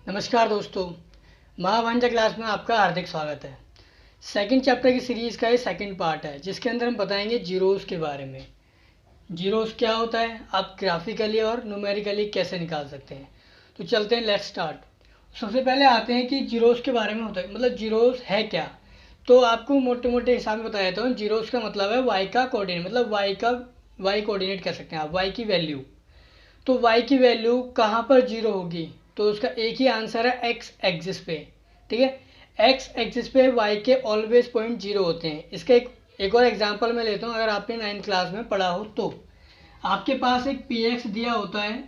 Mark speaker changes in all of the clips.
Speaker 1: नमस्कार दोस्तों, महाभांजा क्लास में आपका हार्दिक स्वागत है। सेकंड चैप्टर की सीरीज़ का ये सेकंड पार्ट है, जिसके अंदर हम बताएंगे जीरोस के बारे में। जीरोस क्या होता है, आप ग्राफिकली और न्यूमेरिकली कैसे निकाल सकते हैं। तो चलते हैं, लेट्स स्टार्ट। सबसे पहले आते हैं कि जीरोस के बारे में होता है, मतलब जीरोस है क्या। तो आपको मोटे मोटे हिसाब में बता देता हूँ। जीरोस का मतलब है वाई का कोऑर्डिनेट, मतलब वाई कोऑर्डिनेट कह सकते हैं आप, वाई की वैल्यू। तो y की वैल्यू कहाँ पर जीरो होगी, तो उसका एक ही आंसर है एक्स एक्सिस पे। ठीक है, एक्स एक्सिस पे y के ऑलवेज पॉइंट जीरो होते हैं। इसका एक और एग्जांपल मैं लेता हूँ। अगर आपने 9th क्लास में पढ़ा हो तो आपके पास एक px दिया होता है।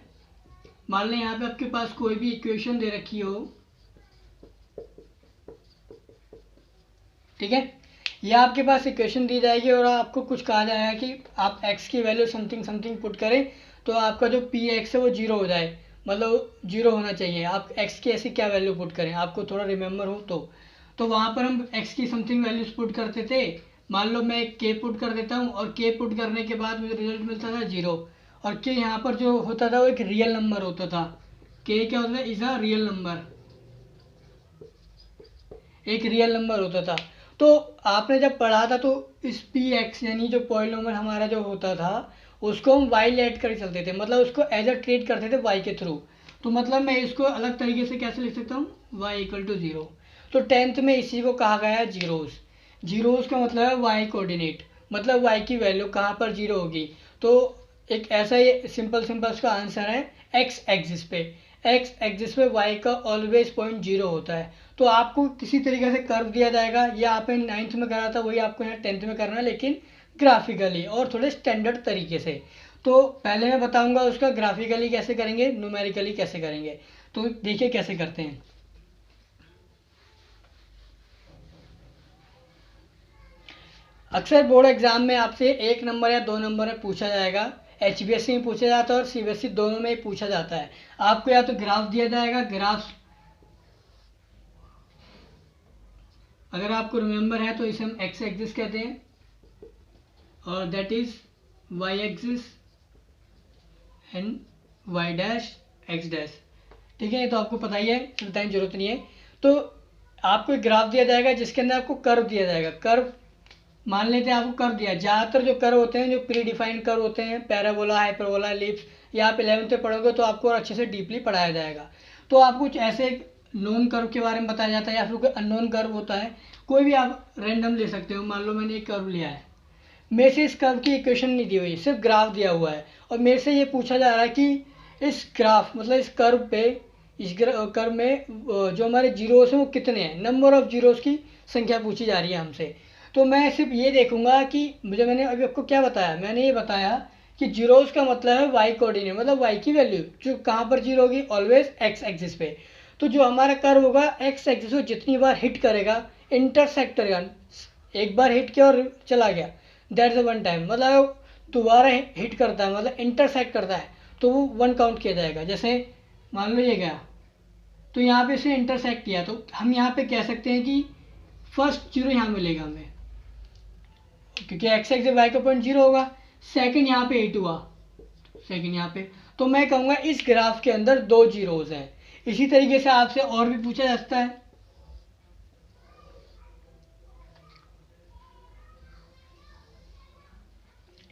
Speaker 1: मान लें यहाँ पे आपके पास कोई भी इक्वेशन दे रखी हो, ठीक है। यह आपके पास इक्वेशन दी जाएगी और आपको कुछ कहा जाएगा कि आप x की वैल्यू समथिंग समथिंग पुट करें तो आपका जो पी एक्स है वो जीरो हो जाए, मतलब जीरो होना चाहिए। आप x की ऐसी क्या वैल्यू पुट करें, आपको थोड़ा रिमेंबर हो तो वहाँ पर हम x की समथिंग वैल्यूज पुट करते थे। मान लो मैं k पुट कर देता हूँ और k पुट करने के बाद मुझे रिजल्ट मिलता था जीरो। और k यहाँ पर जो होता था वो एक रियल नंबर होता था। k क्या होता है, इज अ रियल नंबर, एक रियल नंबर होता था। तो आपने जब पढ़ा था तो इस पी एक्स यानी जो पॉलिनोमियल हमारा जो होता था उसको हम वाई लेट कर चलते थे, मतलब उसको एज अ ट्रीट करते थे वाई के थ्रू। तो मतलब मैं इसको अलग तरीके से कैसे लिख सकता हूँ, वाई इक्वल टू जीरो। तो 10th में इसी को कहा गया है जीरोस। जीरोस का मतलब है वाई कोऑर्डिनेट, मतलब वाई की वैल्यू कहाँ पर जीरो होगी। तो एक ऐसा ही सिंपल सिंपल उसका आंसर है एक्स एक्सिस पे। एक्स एक्सिस पे वाई का ऑलवेज पॉइंट जीरो होता है। तो आपको किसी तरीके से कर्व दिया जाएगा, या आपने 9th में करा था वही आपको यहाँ 10th में करना है, लेकिन ग्राफिकली और थोड़े स्टैंडर्ड तरीके से। तो पहले मैं बताऊंगा उसका ग्राफिकली कैसे करेंगे, न्यूमेरिकली कैसे करेंगे। तो देखिए कैसे करते हैं। अक्सर बोर्ड एग्जाम में आपसे 1 नंबर या 2 नंबर में पूछा जाएगा। HBSC में पूछा जाता है और CBSE दोनों में ही पूछा जाता है। आपको या तो ग्राफ दिया जाएगा, ग्राफ अगर आपको रिमेंबर है तो इसे हम एक्स एक्सिस कहते हैं और that is Y axis and Y dash X dash. ठीक है, तो आपको पता ही है, बताने की जरूरत नहीं है। तो आपको एक ग्राफ दिया जाएगा जिसके अंदर आपको कर्व दिया जाएगा। कर्व मान लेते हैं आपको कर्व दिया, ज़्यादातर जो कर्व होते हैं जो प्री डिफाइंड कर्व होते हैं, पैराबोला, हाइपरबोला, एलिप्स, या आप 11th में पढ़ोगे तो आपको और अच्छे से डीपली पढ़ाया जाएगा। तो आपको कुछ ऐसे नोन कर्व के बारे में बताया जाता है या फिर कोई अननोन कर्व होता है, कोई भी आप रैंडम ले सकते हो। मान लो मैंने एक कर्व लिया है, मेरे से इस कर्व की इक्वेशन नहीं दी हुई, सिर्फ ग्राफ दिया हुआ है और मेरे से ये पूछा जा रहा है कि इस ग्राफ मतलब इस कर्व पे, इस कर्व में जो हमारे जीरोस हैं वो कितने हैं, नंबर ऑफ जीरोस की संख्या पूछी जा रही है हमसे। तो मैं सिर्फ ये देखूंगा कि मुझे, मैंने अभी आपको क्या बताया, मैंने ये बताया कि जीरोस का मतलब है वाई कोऑर्डिनेट, मतलब वाई की वैल्यू जो कहाँ पर जीरो होगी, ऑलवेज एक्स एक्सिस पे। तो जो हमारा कर्व होगा एक्स एक्सिस को जितनी बार हिट करेगा, इंटरसेक्ट करेगा, एक बार हिट किया और चला गया, दैट्स वन टाइम, मतलब दोबारा हिट करता है मतलब इंटरसेक्ट करता है तो वो वन काउंट किया जाएगा। जैसे मान लो ये गया तो यहाँ पे इसे इंटरसेक्ट किया, तो हम यहाँ पे कह सकते हैं कि फर्स्ट जीरो यहाँ मिलेगा हमें, क्योंकि एक्स एक्स वाई का पॉइंट जीरो होगा। सेकंड यहाँ पे 8 हुआ, सेकंड यहाँ पे, तो मैं कहूँगा इस ग्राफ के अंदर 2 जीरोज हैं। इसी तरीके से आपसे और भी पूछा जा सकता है।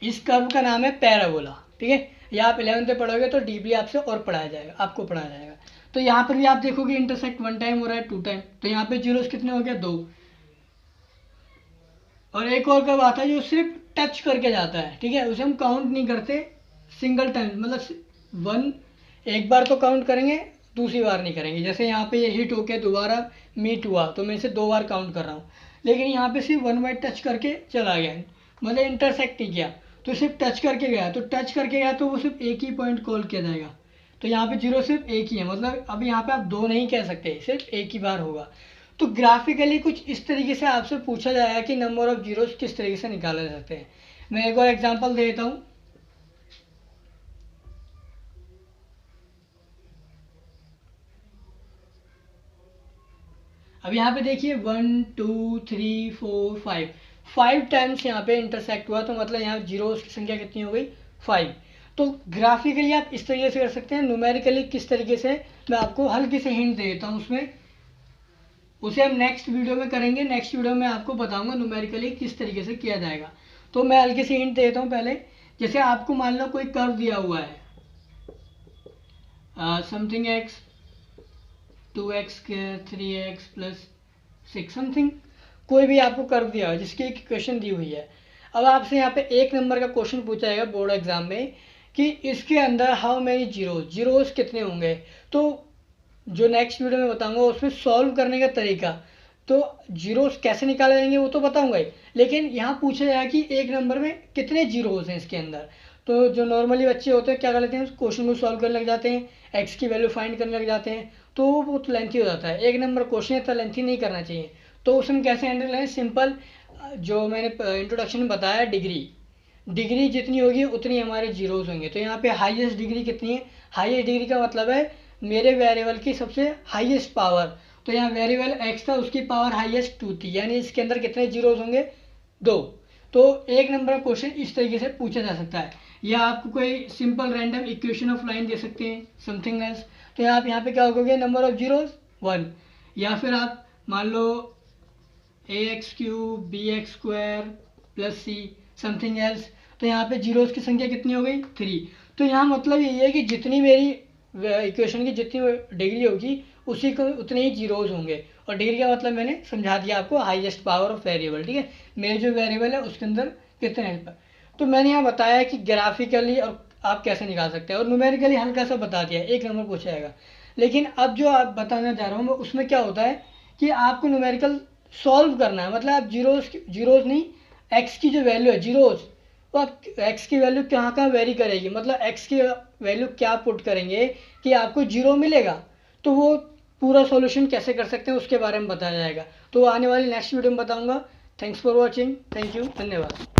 Speaker 1: इस कर्व का नाम है पैराबोला, ठीक है। ये आप 11th में पढ़ोगे तो डीपली आपसे और पढ़ाया जाएगा, आपको पढ़ाया जाएगा। तो यहाँ पर भी आप देखोगे इंटरसेक्ट वन टाइम हो रहा है, 2 टाइम, तो यहाँ पे जीरोस कितने हो गए, 2। और एक और कर्व आता है जो सिर्फ टच करके जाता है, ठीक है, उसे हम काउंट नहीं करते, सिंगल टाइम, मतलब वन, एक बार तो काउंट करेंगे, दूसरी बार नहीं करेंगे। जैसे यहाँ पे ये हिट होके दोबारा मीट हुआ तो मैं इसे 2 बार काउंट कर रहा हूँ, लेकिन यहाँ पे सिर्फ वन बार टच करके चला गया, मतलब इंटरसेक्ट नहीं किया, तो सिर्फ टच करके गया, तो टच करके गया तो वो सिर्फ एक ही पॉइंट कॉल किया जाएगा। तो यहाँ पे जीरो सिर्फ एक ही है, मतलब अब यहाँ पे आप 2 नहीं कह सकते, सिर्फ एक ही बार होगा। तो ग्राफिकली कुछ इस तरीके से आपसे पूछा जाएगा कि नंबर ऑफ जीरोस किस तरीके से निकाले जा सकते हैं। मैं एक और एग्जांपल दे देता हूँ। अब यहाँ पे देखिए 1 2 3 4 5 टाइम्स यहाँ पे इंटरसेक्ट हुआ, तो मतलब यहाँ जीरोस की संख्या कितनी हो गई, 5। तो ग्राफिकली आप इस तरीके से कर सकते हैं, न्यूमेरिकली किस तरीके से मैं आपको हल्की से हिंट दे देता हूँ उसमें, उसे हम नेक्स्ट वीडियो में करेंगे। नेक्स्ट वीडियो में आपको बताऊंगा न्यूमेरिकली किस तरीके से किया जाएगा। तो मैं हल्की सी हिंट दे देता हूँ पहले। जैसे आपको मान लो कोई कर्व दिया हुआ है, something x 2x 3x plus 6 something, कोई भी आपको कर्व दिया हुआ है जिसकी एक इक्वेशन दी हुई है। अब आपसे यहाँ पे 1 नंबर का क्वेश्चन पूछा जाएगा बोर्ड एग्जाम में कि इसके अंदर हाउ मेनी जीरोस कितने होंगे। तो जो नेक्स्ट वीडियो में बताऊंगा उसमें सॉल्व करने का तरीका, तो जीरोस कैसे निकाले जाएंगे वो तो बताऊंगा ही, लेकिन यहाँ पूछा जाएगा कि 1 नंबर में कितने जीरोस हैं इसके अंदर। तो जो नॉर्मली बच्चे होते हैं क्या कर लेते हैं, उस क्वेश्चन को सॉल्व करने लग जाते हैं, एक्स की वैल्यू फाइंड करने लग जाते हैं, तो वो बहुत लेंथी हो जाता है। 1 नंबर क्वेश्चन इतना लेंथी नहीं करना चाहिए। तो उसमें कैसे हैंडल करें, सिंपल, जो मैंने इंट्रोडक्शन में बताया, डिग्री जितनी होगी उतनी हमारे जीरोस होंगे। तो यहाँ पे हाईएस्ट डिग्री कितनी है, हाईएस्ट डिग्री का मतलब है मेरे वेरिएबल की सबसे हाईएस्ट पावर। तो यहाँ वेरिएबल x था, उसकी पावर हाईएस्ट 2 थी, यानी इसके अंदर कितने जीरोस होंगे, 2। तो 1 नंबर क्वेश्चन इस तरीके से पूछा जा सकता है। या आपको कोई simple random equation of line दे सकते हैं, समथिंग एल्स, तो आप यहाँ पे क्या होगे, नंबर ऑफ जीरोस 1। या फिर आप मान लो ax³ bx² plus c something else, तो यहाँ पे जीरोस की संख्या कितनी हो गई, 3। तो यहाँ मतलब ये है कि जितनी मेरी इक्वेशन की जितनी डिग्री होगी उसी को उतने ही जीरोस होंगे। और डिग्री का मतलब मैंने समझा दिया आपको, हाईएस्ट पावर ऑफ वेरिएबल, ठीक है, मेरे जो वेरिएबल है उसके अंदर कितने हैं। तो मैंने यहाँ बताया कि ग्राफिकली और आप कैसे निकाल सकते हैं, और न्यूमेरिकली हल्का सा बता दिया, 1 नंबर पूछा जाएगा। लेकिन अब जो आप बताना चाह रहा हूँ मैं, उसमें क्या होता है कि आपको न्यूमेरिकल सॉल्व करना है। मतलब आप जीरोस नहीं, एक्स की जो वैल्यू है जीरोस, तो आप एक्स की वैल्यू कहाँ कहाँ वेरी करेगी, मतलब एक्स की वैल्यू क्या पुट करेंगे कि आपको जीरो मिलेगा। तो वो पूरा सॉल्यूशन कैसे कर सकते हैं उसके बारे में बताया जाएगा। तो आने वाली नेक्स्ट वीडियो में बताऊंगा। Thanks for watching, thank you, धन्यवाद।